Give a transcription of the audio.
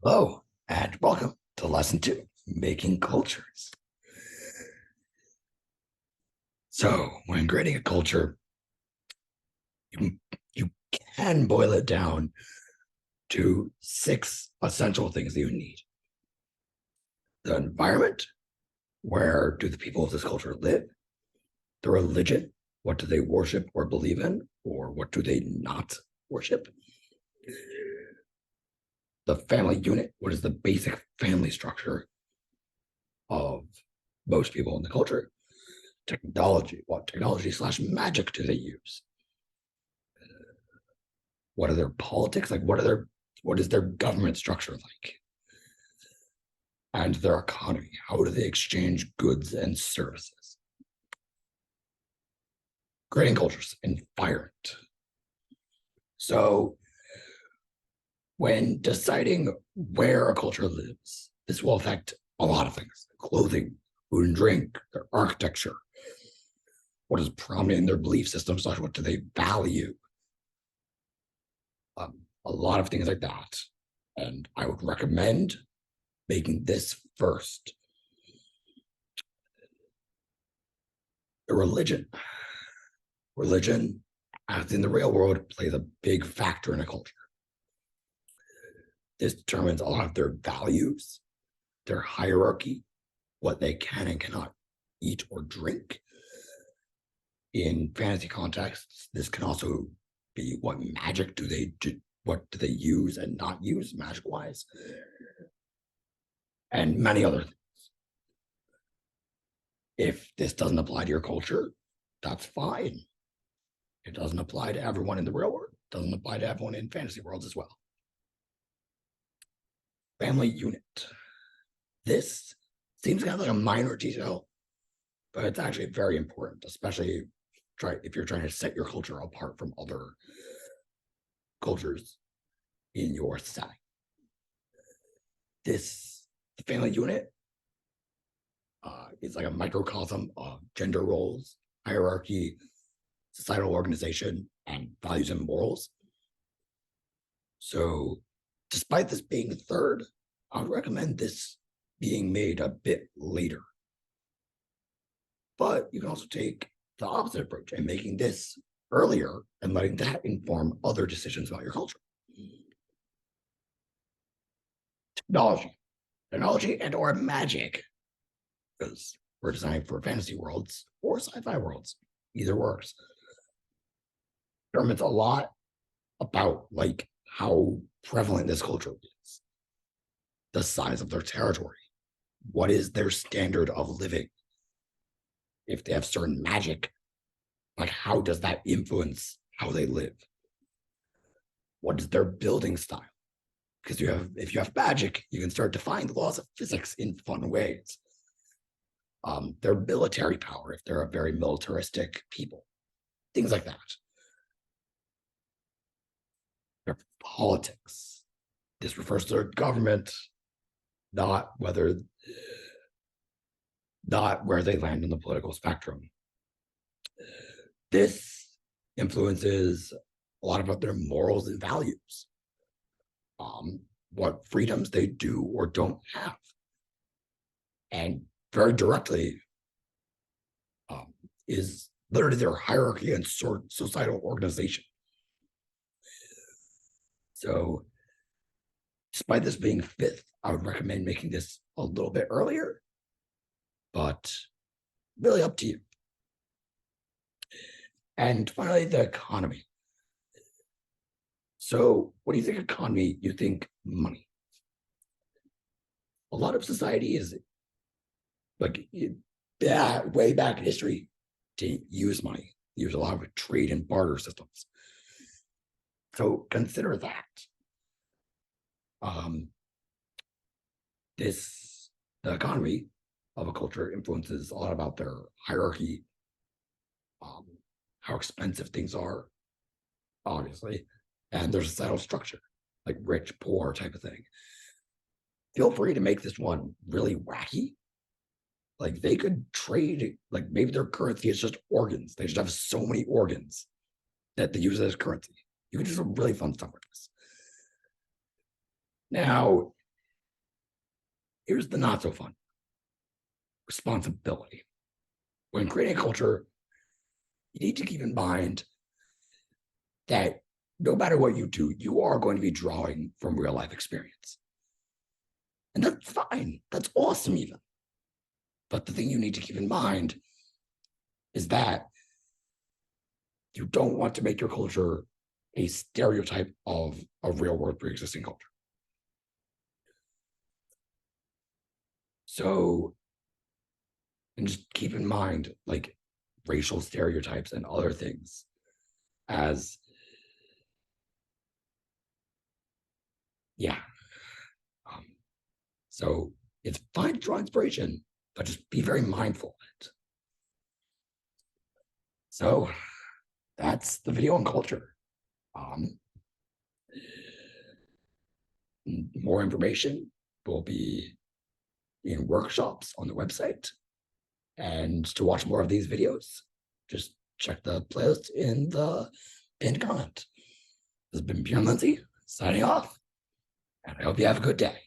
Hello, and welcome to lesson 2, making cultures. So when creating a culture, you can boil it down to 6 essential things that you need. The environment, where do the people of this culture live? The religion, what do they worship or believe in, or what do they not worship? The family unit, what is the basic family structure of most people in the culture? Technology, what technology / magic do they use? What are their politics like? What is their government structure like? And their economy, how do they exchange goods and services? Creating cultures, environment. So when deciding where a culture lives, this will affect a lot of things: clothing, food and drink, their architecture, what is prominent in their belief systems, what do they value, a lot of things like that. And I would recommend making this first. The religion, as in the real world, plays a big factor in a culture. This determines a lot of their values, their hierarchy, what they can and cannot eat or drink. In fantasy contexts, this can also be what magic do they do, what do they use and not use magic wise, and many other things. If this doesn't apply to your culture, that's fine. It doesn't apply to everyone in the real world, it doesn't apply to everyone in fantasy worlds as well. Family unit. This seems kind of like a minor detail, but it's actually very important, especially if you're trying to set your culture apart from other cultures in your setting. The family unit is like a microcosm of gender roles, hierarchy, societal organization, and values and morals. So despite this being third, I would recommend this being made a bit later. But you can also take the opposite approach and making this earlier and letting that inform other decisions about your culture. Technology and or magic, because we're designing for fantasy worlds or sci-fi worlds. Either works. Determines a lot about like how prevalent this culture is, the size of their territory, what is their standard of living. If they have certain magic, like how does that influence how they live? What is their building style? Because if you have magic, you can start defying the laws of physics in fun ways. Their military power, if they're a very militaristic people, things like that. Their politics. This refers to their government, not where they land in the political spectrum. This influences a lot about their morals and values, what freedoms they do or don't have, and very directly is literally their hierarchy and societal organization. So despite this being fifth, I would recommend making this a little bit earlier, but really up to you. And finally, the economy. So when you think economy, you think money. A lot of society is like way back in history to use money, use a lot of trade and barter systems. So consider that. The economy of a culture influences a lot about their hierarchy, how expensive things are, obviously, and their societal structure, like rich, poor type of thing. Feel free to make this one really wacky. Like they could trade, like maybe their currency is just organs. They just have so many organs that they use as currency. You can do some really fun stuff with this. Now, here's the not so fun responsibility. When creating a culture, you need to keep in mind that no matter what you do, you are going to be drawing from real life experience. And that's fine. That's awesome, even. But the thing you need to keep in mind is that you don't want to make your culture a stereotype of a real world pre-existing culture. So, and just keep in mind like racial stereotypes and other things as, yeah. So it's fine to draw inspiration, but just be very mindful of it. So that's the video on culture. More information will be in workshops on the website. And to watch more of these videos, just check the playlist in the pinned comment. This has been Bjorn Lindsay signing off, and I hope you have a good day.